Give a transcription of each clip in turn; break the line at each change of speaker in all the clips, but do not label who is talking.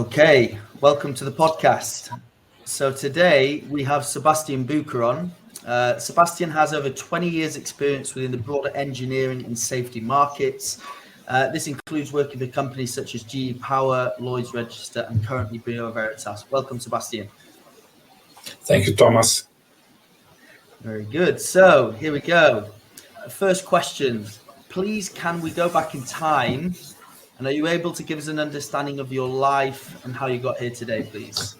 Okay, welcome to the podcast. So today we have Sebastian Buca on. Sebastian has over 20 years experience within the broader engineering and safety markets. This includes working for companies such as GE Power, Lloyd's Register, and currently Bureau Veritas. Welcome, Sebastian.
Thank you, Thomas.
Very good. So here we go. First question. Please, can we go back in time? And are you able to give us an understanding of your life and how you got here today, please?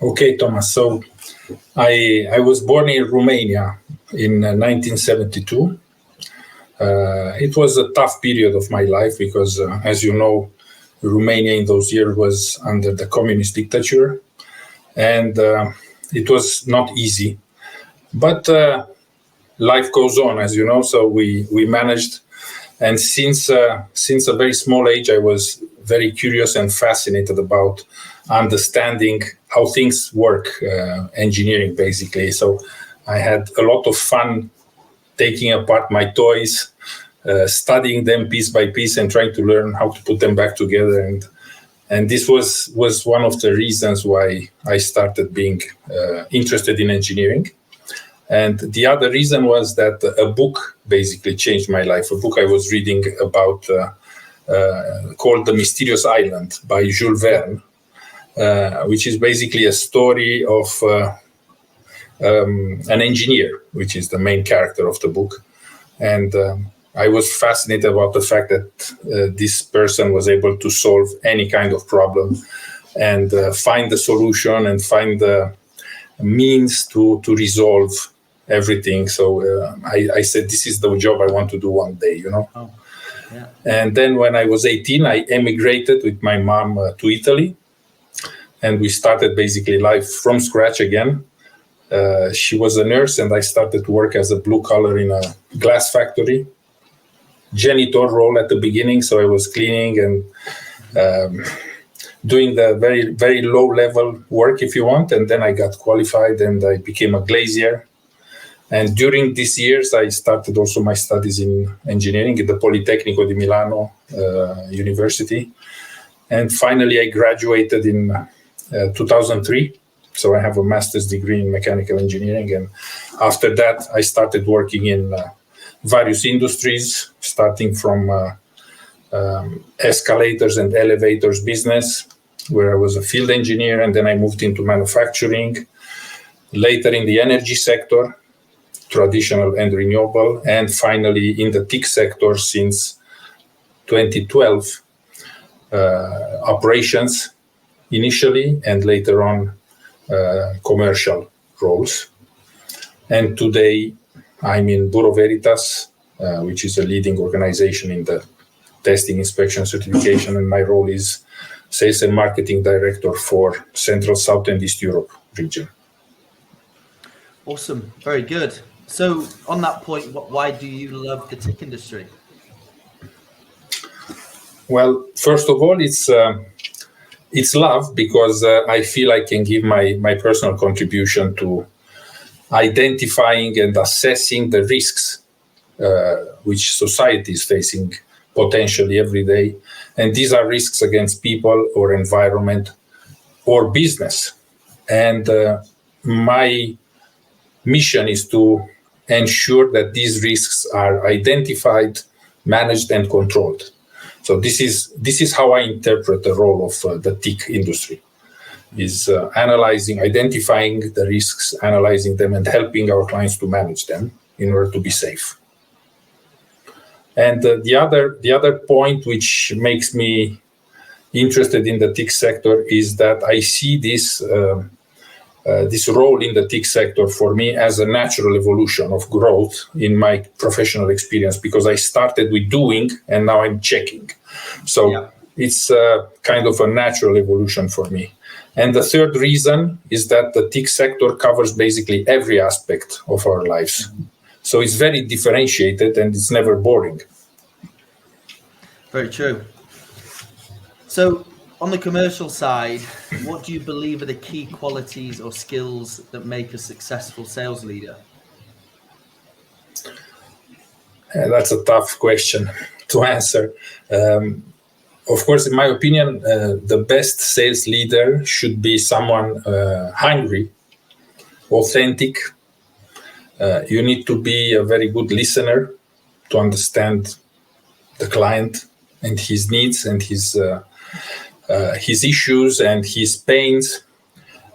Okay, Thomas. So I was born in Romania in 1972. It was a tough period of my life because, as you know, Romania in those years was under the communist dictature. And it was not easy. But life goes on, as you know, so we managed. And since a very small age, I was very curious and fascinated about understanding how things work, engineering, basically. So I had a lot of fun taking apart my toys, studying them piece by piece and trying to learn how to put them back together. And this was one of the reasons why I started being interested in engineering. And the other reason was that a book basically changed my life. A book I was reading about called The Mysterious Island by Jules Verne, which is basically a story of an engineer, which is the main character of the book. And I was fascinated about the fact that this person was able to solve any kind of problem and find the solution and find the means to resolve everything. So I said, this is the job I want to do one day, you know.
Oh, yeah.
And then when I was 18, I emigrated with my mom to Italy. And we started basically life from scratch again. She was a nurse and I started to work as a blue collar in a glass factory. Janitor role at the beginning. So I was cleaning and doing the very, very low level work, if you want. And then I got qualified and I became a glazier. And during these years, I started also my studies in engineering at the Politecnico di Milano University. And finally, I graduated in 2003. So I have a master's degree in mechanical engineering. And after that, I started working in various industries, starting from escalators and elevators business, where I was a field engineer. And then I moved into manufacturing, later in the energy sector, traditional and renewable, and finally in the TIC sector since 2012, operations initially, and later on commercial roles. And today I'm in Bureau Veritas, which is a leading organization in the testing, inspection, certification, and my role is Sales and Marketing Director for Central, South, and East Europe region.
Awesome. Very good. So on that point, why do you love the TIC industry?
Well, first of all, it's love because I feel I can give my personal contribution to identifying and assessing the risks which society is facing potentially every day. And these are risks against people or environment or business. And my mission is to ensure that these risks are identified, managed, and controlled. So this is how I interpret the role of the TIC industry, is analyzing, identifying the risks, analyzing them, and helping our clients to manage them in order to be safe. And the other point which makes me interested in the TIC sector is that I see this role in the TIC sector for me as a natural evolution of growth in my professional experience, because I started with doing and now I'm checking. So It's kind of a natural evolution for me. And the third reason is that the TIC sector covers basically every aspect of our lives. So it's very differentiated and it's never boring.
Very true. So on the commercial side, what do you believe are the key qualities or skills that make a successful sales leader?
That's a tough question to answer. of course, in my opinion, the best sales leader should be someone hungry, authentic. You need to be a very good listener to understand the client and his needs and his issues and his pains.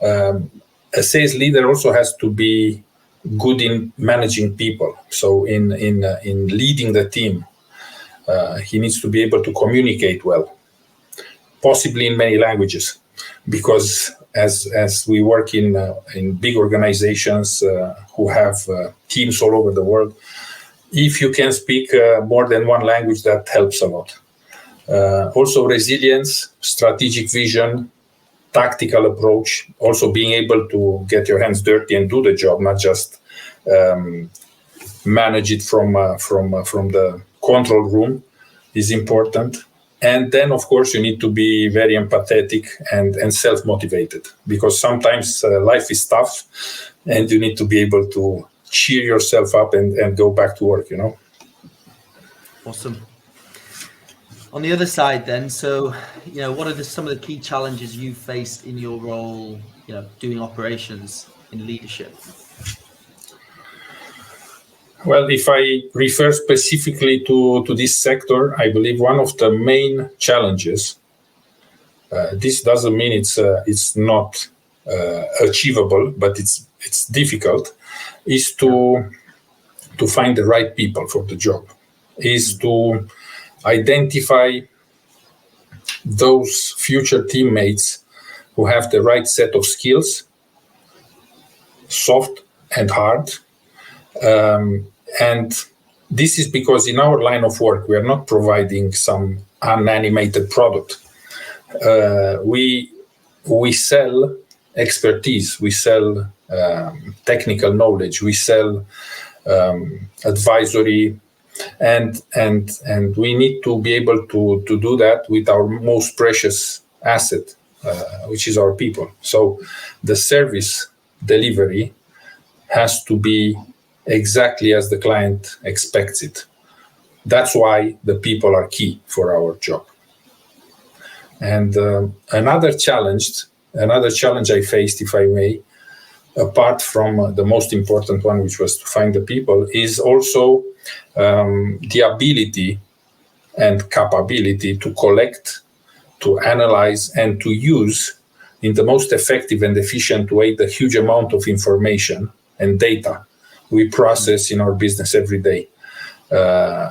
A sales leader also has to be good in managing people. So in leading the team, he needs to be able to communicate well, possibly in many languages, because as we work in big organizations who have teams all over the world, if you can speak more than one language, that helps a lot. Also resilience, strategic vision, tactical approach, also being able to get your hands dirty and do the job, not just manage it from the control room, is important. And then, of course, you need to be very empathetic and self-motivated, because sometimes life is tough and you need to be able to cheer yourself up and go back to work,
Awesome. On the other side then, so, what are some of the key challenges you faced in your role, doing operations in leadership?
Well, if I refer specifically to this sector, I believe one of the main challenges, this doesn't mean it's not achievable, but it's difficult, is to find the right people for the job, is to identify those future teammates who have the right set of skills, soft and hard. And this is because in our line of work, we are not providing some unanimated product. We sell expertise, we sell technical knowledge, we sell advisory, and we need to be able to do that with our most precious asset, which is our people. So the service delivery has to be exactly as the client expects it. That's why the people are key for our job. And another challenge I faced, if I may, apart from the most important one, which was to find the people, is also the ability and capability to collect, to analyze, and to use in the most effective and efficient way the huge amount of information and data we process in our business every day.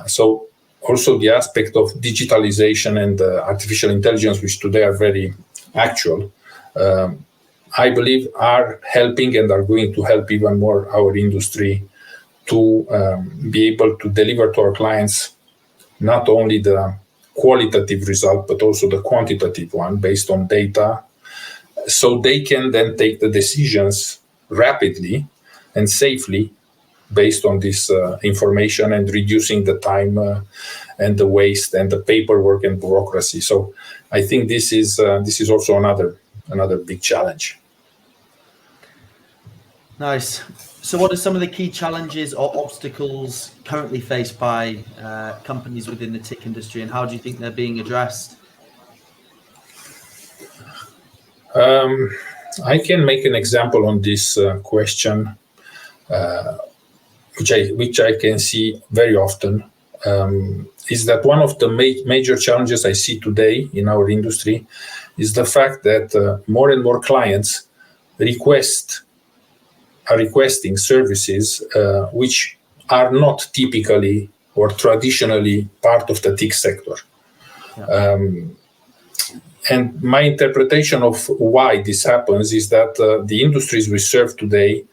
So also the aspect of digitalization and artificial intelligence, which today are very actual, I believe are helping and are going to help even more our industry to be able to deliver to our clients not only the qualitative result, but also the quantitative one based on data, so they can then take the decisions rapidly and safely based on this information, and reducing the time and the waste and the paperwork and bureaucracy. So I think this is also another big challenge.
Nice. So what are some of the key challenges or obstacles currently faced by companies within the TIC industry, and how do you think they're being addressed?
I can make an example on this question, which I can see very often, is that one of the major challenges I see today in our industry is the fact that more and more clients are requesting services which are not typically or traditionally part of the TIC sector. Yeah. And my interpretation of why this happens is that the industries we serve today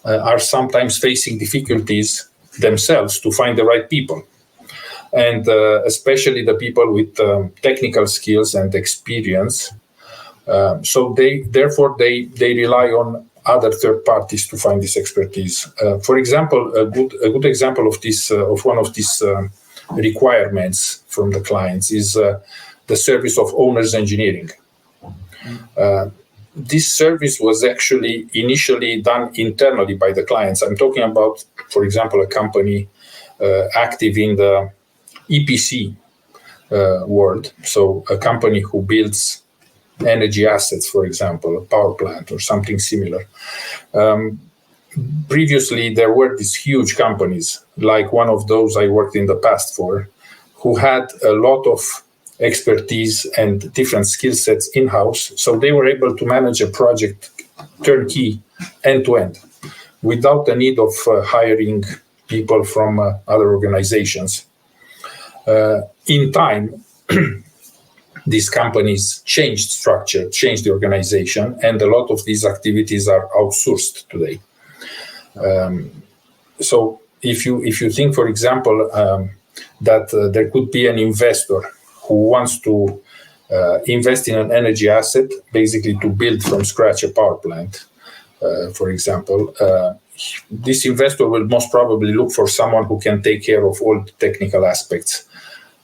are sometimes facing difficulties themselves to find the right people. And especially the people with technical skills and experience. So they rely on other third parties to find this expertise. For example, a good example of this of one of these requirements from the clients is the service of owner's engineering. This service was actually initially done internally by the clients. I'm talking about, for example, a company active in the EPC world. So a company who builds energy assets, for example, a power plant or something similar. Previously, there were these huge companies, like one of those I worked in the past for, who had a lot of expertise and different skill sets in-house. So they were able to manage a project turnkey, end-to-end, without the need of hiring people from other organizations. In time, these companies changed structure, changed the organization, and a lot of these activities are outsourced today. So if you think, for example, that there could be an investor who wants to invest in an energy asset, basically to build from scratch a power plant, for example, this investor will most probably look for someone who can take care of all the technical aspects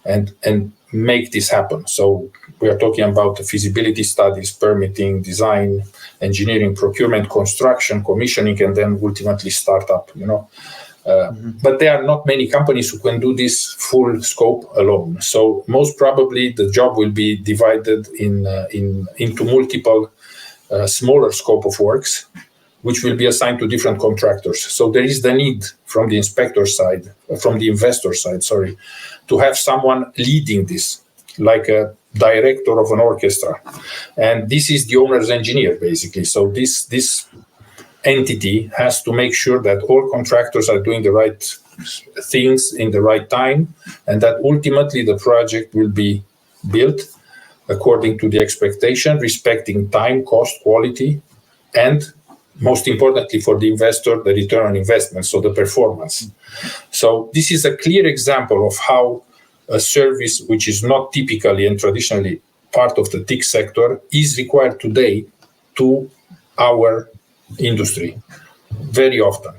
and make this happen. So we are talking about the feasibility studies, permitting, design, engineering, procurement, construction, commissioning, and then ultimately startup, But there are not many companies who can do this full scope alone. So most probably the job will be divided into multiple smaller scope of works, which will be assigned to different contractors. So there is the need from the investor side, to have someone leading this, like a director of an orchestra. And this is the owner's engineer, basically. So this entity has to make sure that all contractors are doing the right things in the right time, and that ultimately the project will be built according to the expectation, respecting time, cost, quality, and most importantly for the investor, the return on investment, so the performance. So this is a clear example of how a service which is not typically and traditionally part of the TIC sector is required today to our industry very often.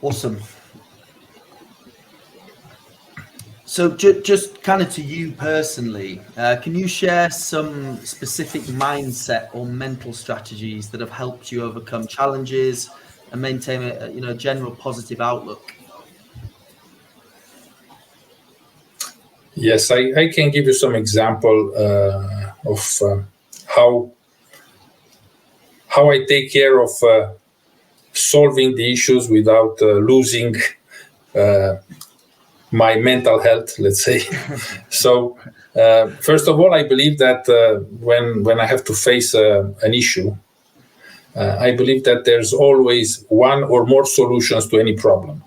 Awesome. So just kind of to you personally, can you share some specific mindset or mental strategies that have helped you overcome challenges and maintain a general positive outlook?
Yes, I can give you some example of how I take care of solving the issues without losing my mental health, let's say. So, first of all, I believe that when I have to face an issue, I believe that there's always one or more solutions to any problem.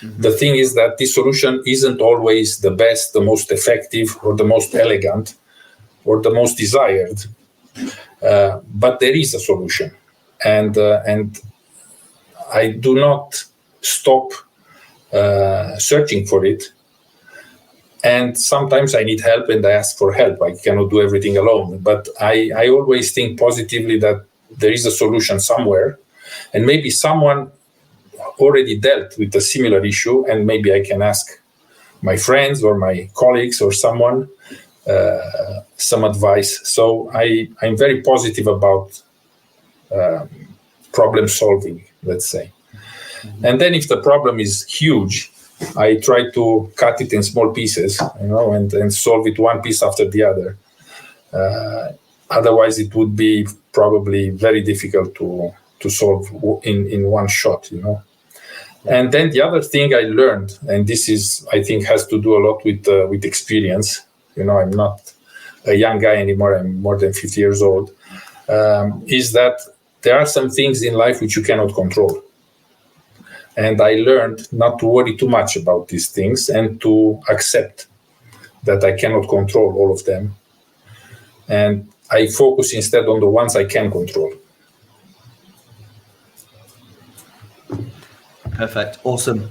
Mm-hmm. The thing is that this solution isn't always the best, the most effective, or the most elegant, or the most desired, but there is a solution. And I do not stop searching for it. And sometimes I need help and I ask for help. I cannot do everything alone. But I always think positively that there is a solution somewhere. And maybe someone already dealt with a similar issue, and maybe I can ask my friends or my colleagues or someone some advice. So I'm very positive about problem solving, let's say. Mm-hmm. And then if the problem is huge, I try to cut it in small pieces, and solve it one piece after the other. Otherwise, it would be probably very difficult to solve in one shot, And then the other thing I learned, and this is, I think, has to do a lot with experience. I'm not a young guy anymore. I'm more than 50 years old. Is that there are some things in life which you cannot control. And I learned not to worry too much about these things and to accept that I cannot control all of them. And I focus instead on the ones I can control.
Perfect. Awesome.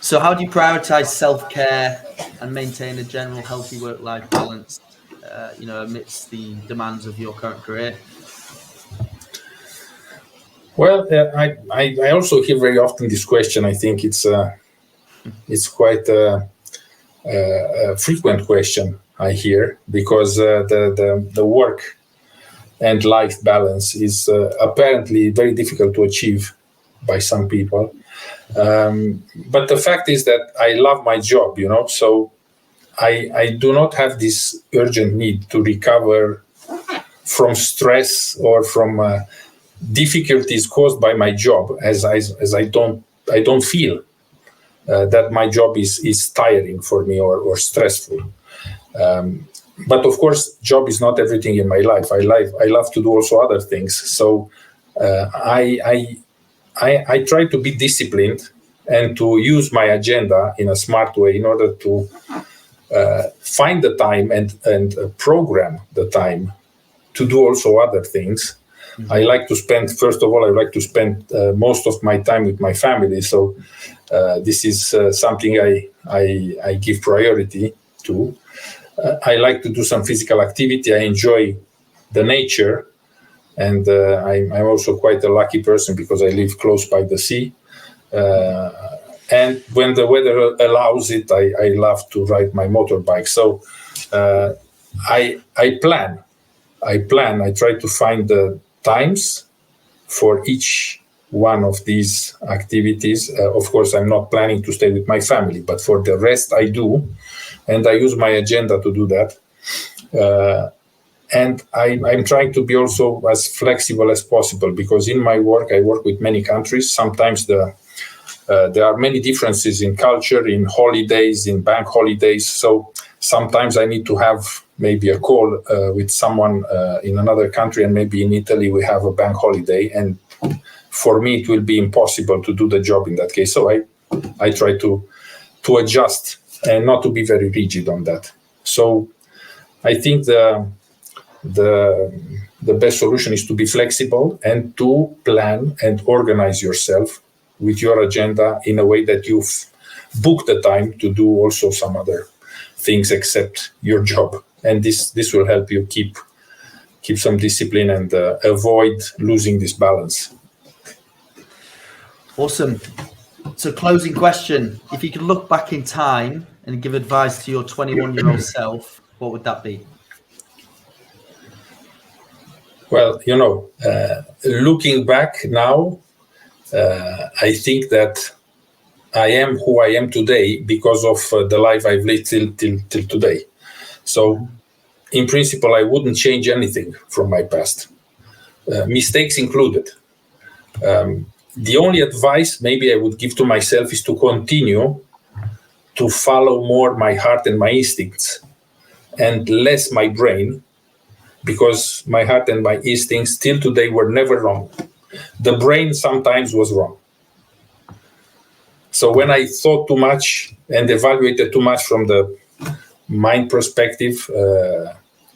So how do you prioritize self-care and maintain a general healthy work-life balance, amidst the demands of your current career?
Well, I also hear very often this question. I think it's quite a frequent question I hear, because the work and life balance is apparently very difficult to achieve by some people. But the fact is that I love my job, so I do not have this urgent need to recover from stress or from difficulties caused by my job, as I don't feel that my job is tiring for me or stressful. But of course, job is not everything in my life. I love to do also other things. So I try to be disciplined and to use my agenda in a smart way in order to find the time and program the time to do also other things. Mm-hmm. I like to spend most of my time with my family. So this is something I give priority to. I like to do some physical activity. I enjoy the nature. And I'm also quite a lucky person because I live close by the sea. And when the weather allows it, I love to ride my motorbike. So I plan. I try to find the times for each one of these activities. Of course, I'm not planning to stay with my family, but for the rest I do. And I use my agenda to do that. And I'm trying to be also as flexible as possible because in my work, I work with many countries. Sometimes there are many differences in culture, in holidays, in bank holidays. So sometimes I need to have maybe a call with someone in another country, and maybe in Italy we have a bank holiday. And for me, it will be impossible to do the job in that case. So I try to adjust and not to be very rigid on that. So I think the best solution is to be flexible and to plan and organize yourself with your agenda in a way that you've booked the time to do also some other things except your job. And this will help you keep some discipline and avoid losing this balance.
Awesome. So closing question, if you could look back in time and give advice to your 21-year-old self, what would that be?
Well, looking back now, I think that I am who I am today because of the life I've lived till today. So, in principle, I wouldn't change anything from my past, mistakes included. The only advice maybe I would give to myself is to continue to follow more my heart and my instincts and less my brain, because my heart and my instincts till today were never wrong. The brain sometimes was wrong. So when I thought too much and evaluated too much from the mind perspective,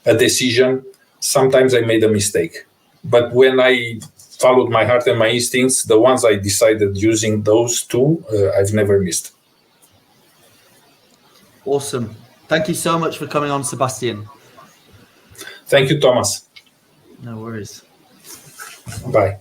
a decision, sometimes I made a mistake. But when I followed my heart and my instincts, the ones I decided using those two, I've never missed.
Awesome. Thank you so much for coming on, Sebastian.
Thank you, Thomas.
No worries.
Bye.